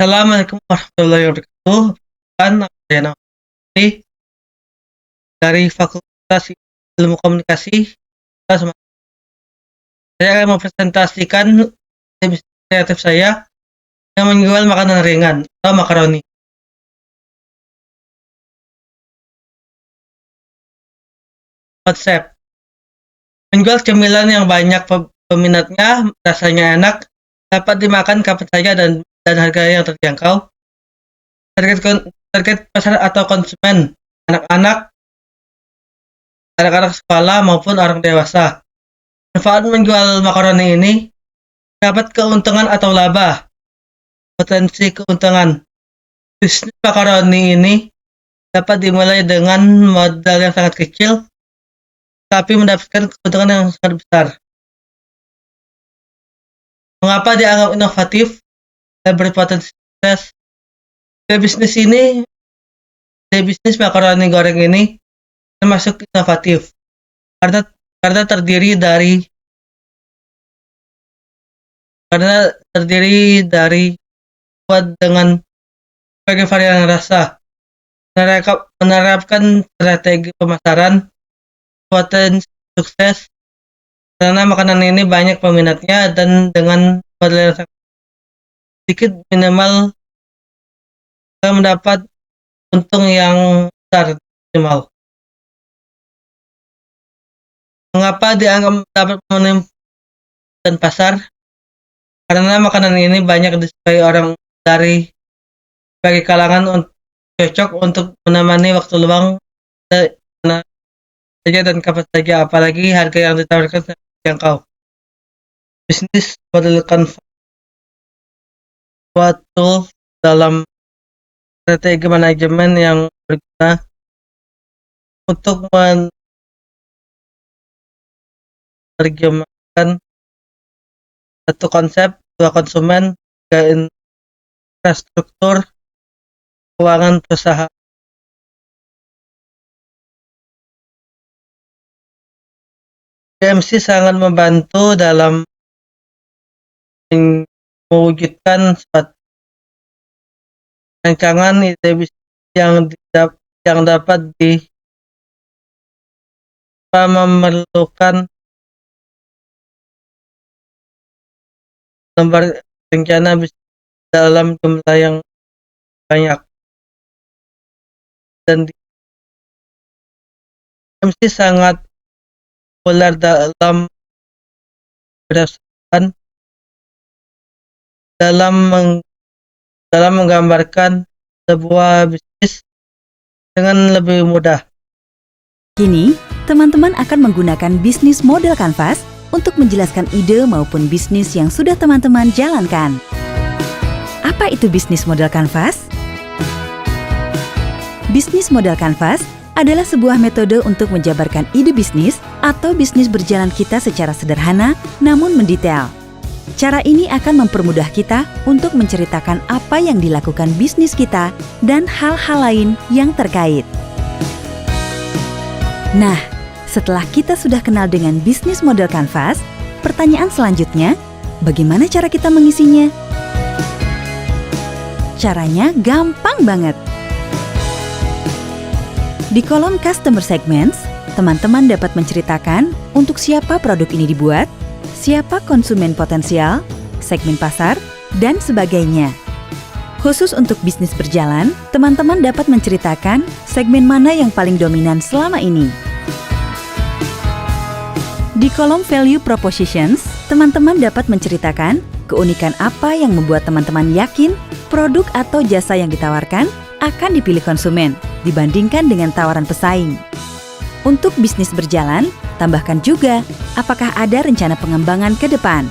Assalamualaikum warahmatullahi wabarakatuh. Kan nama saya Nafri dari Fakultas Ilmu Komunikasi. Saya akan mempresentasikan bisnis kreatif saya yang menjual makanan ringan atau makaroni. Konsep menjual cemilan yang banyak peminatnya, rasanya enak, dapat dimakan kapan saja dan harga yang terjangkau. Target pasar atau konsumen anak-anak, anak-anak sekolah maupun orang dewasa. Manfaat menjual makaroni ini dapat keuntungan atau laba. Potensi keuntungan bisnis makaroni ini dapat dimulai dengan modal yang sangat kecil, tapi mendapatkan keuntungan yang sangat besar. Mengapa dianggap inovatif dan berpotensi sukses? Bisnis makaroni goreng ini termasuk inovatif karena terdiri dari buat dengan berbagai varian rasa, menerapkan strategi pemasaran, potensi sukses karena makanan ini banyak peminatnya dan dengan modal yang sangat sedikit minimal mendapat untung yang besar minimal. Mengapa dianggap dapat memenuhi dan pasar? Karena makanan ini banyak disukai orang dari berbagai kalangan, cocok untuk menemani waktu luang saja dan kapan saja, apalagi harga yang ditawarkan sangat terjangkau. Bisnis model Canva suatu dalam strategi manajemen yang berguna untuk menerjemahkan satu konsep, dua konsumen, tiga infrastruktur keuangan perusahaan. PMC sangat membantu dalam mewujudkan suatu rancangan ide bisnis yang dapat memerlukan lembar rencana bisnis dalam jumlah yang banyak, dan PMC sangat populer dalam berdasarkan dalam menggambarkan sebuah bisnis dengan lebih mudah. Kini, teman-teman akan menggunakan bisnis model Canvas untuk menjelaskan ide maupun bisnis yang sudah teman-teman jalankan. Apa itu bisnis model Canvas? Bisnis model Canvas adalah sebuah metode untuk menjabarkan ide bisnis atau bisnis berjalan kita secara sederhana namun mendetail. Cara ini akan mempermudah kita untuk menceritakan apa yang dilakukan bisnis kita dan hal-hal lain yang terkait. Nah, setelah kita sudah kenal dengan bisnis model Canvas, pertanyaan selanjutnya, bagaimana cara kita mengisinya? Caranya gampang banget. Di kolom Customer Segments, teman-teman dapat menceritakan untuk siapa produk ini dibuat, siapa konsumen potensial, segmen pasar, dan sebagainya. Khusus untuk bisnis berjalan, teman-teman dapat menceritakan segmen mana yang paling dominan selama ini. Di kolom Value Propositions, teman-teman dapat menceritakan keunikan apa yang membuat teman-teman yakin produk atau jasa yang ditawarkan akan dipilih konsumen dibandingkan dengan tawaran pesaing. Untuk bisnis berjalan, tambahkan juga apakah ada rencana pengembangan ke depan.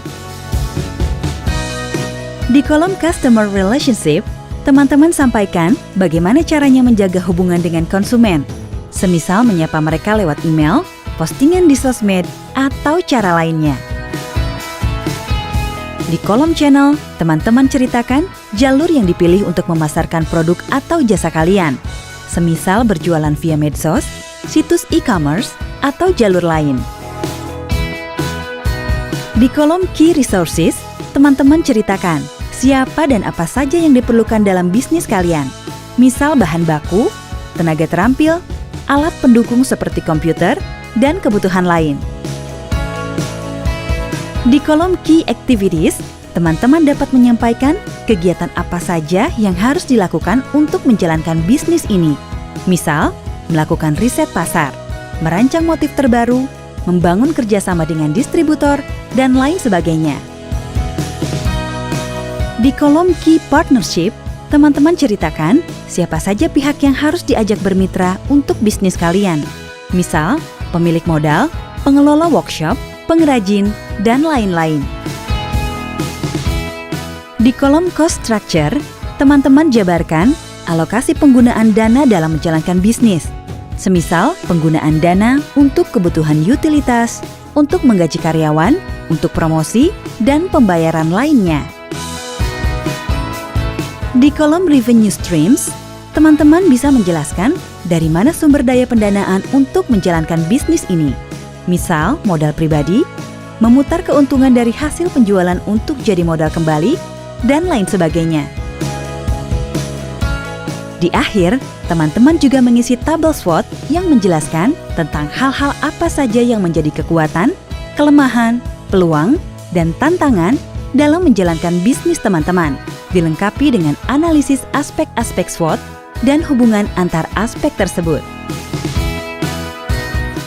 Di kolom Customer Relationship, teman-teman sampaikan bagaimana caranya menjaga hubungan dengan konsumen, semisal menyapa mereka lewat email, postingan di sosmed, atau cara lainnya. Di kolom channel, teman-teman ceritakan jalur yang dipilih untuk memasarkan produk atau jasa kalian, semisal berjualan via medsos, situs e-commerce, atau jalur lain. Di kolom Key Resources, teman-teman ceritakan siapa dan apa saja yang diperlukan dalam bisnis kalian. Misal bahan baku, tenaga terampil, alat pendukung seperti komputer, dan kebutuhan lain. Di kolom Key Activities, teman-teman dapat menyampaikan kegiatan apa saja yang harus dilakukan untuk menjalankan bisnis ini. Misal, melakukan riset pasar, merancang motif terbaru, membangun kerjasama dengan distributor, dan lain sebagainya. Di kolom Key Partnership, teman-teman ceritakan siapa saja pihak yang harus diajak bermitra untuk bisnis kalian. Misal, pemilik modal, pengelola workshop, pengrajin, dan lain-lain. Di kolom Cost Structure, teman-teman jabarkan alokasi penggunaan dana dalam menjalankan bisnis. Semisal, penggunaan dana untuk kebutuhan utilitas, untuk menggaji karyawan, untuk promosi, dan pembayaran lainnya. Di kolom Revenue Streams, teman-teman bisa menjelaskan dari mana sumber daya pendanaan untuk menjalankan bisnis ini. Misal, modal pribadi, memutar keuntungan dari hasil penjualan untuk jadi modal kembali, dan lain sebagainya. Di akhir, teman-teman juga mengisi tabel SWOT yang menjelaskan tentang hal-hal apa saja yang menjadi kekuatan, kelemahan, peluang, dan tantangan dalam menjalankan bisnis teman-teman, dilengkapi dengan analisis aspek-aspek SWOT dan hubungan antar aspek tersebut.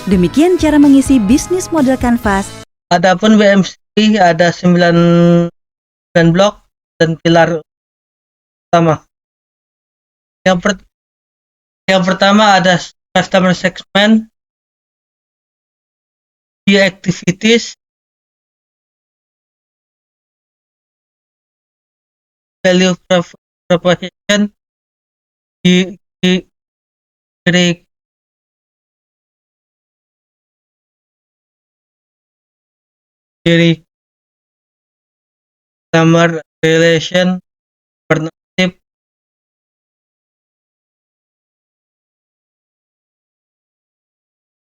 Demikian cara mengisi bisnis model Canvas. Adapun BMC ada 9 blok dan pilar utama. Yang pertama ada customer segment, key activities, value proposition, key customer relation, partnership,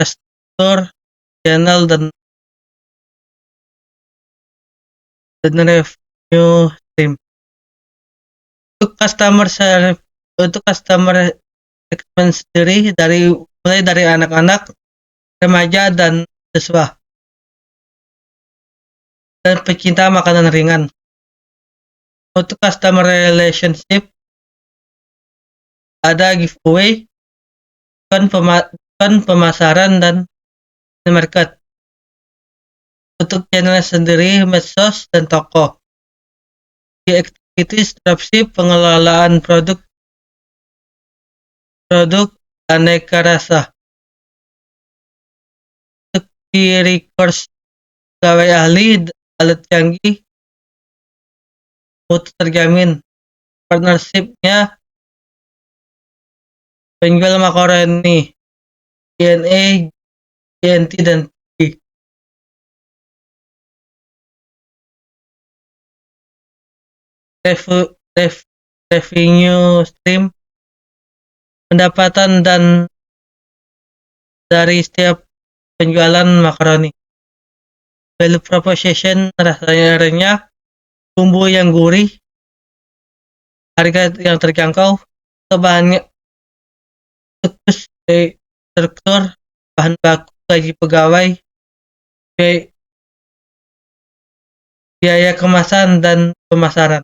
customer, channel, dan revenue stream. Untuk customer segment sendiri mulai dari anak-anak, remaja, dan siswa, dan pecinta makanan ringan. Untuk customer relationship ada giveaway, pemasaran, dan market. Untuk channel sendiri medsos dan toko. Di activities dropship, pengelolaan produk aneka rasa. Untuk di recourse, pegawai ahli, alat canggih, mutu terjamin. Partnership-nya penjual makaroni, GNA, GNT, dan T. Revenue stream, pendapatan dan dari setiap penjualan makaroni. Value proposition, rasanya renyah, bumbu yang gurih, harga yang terjangkau, bahannya terus struktur, bahan baku, gaji pegawai, biaya kemasan, dan pemasaran.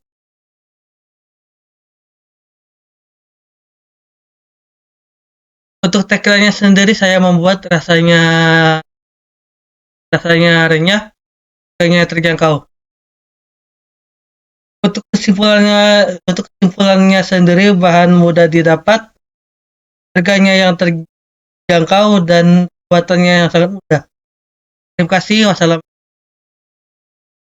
Untuk tagline-nya sendiri saya membuat rasanya renyah, harganya terjangkau. Untuk kesimpulannya sendiri, bahan mudah didapat, harganya yang terjangkau, dan buatannya yang sangat mudah. Terima kasih. Wassalamualaikum.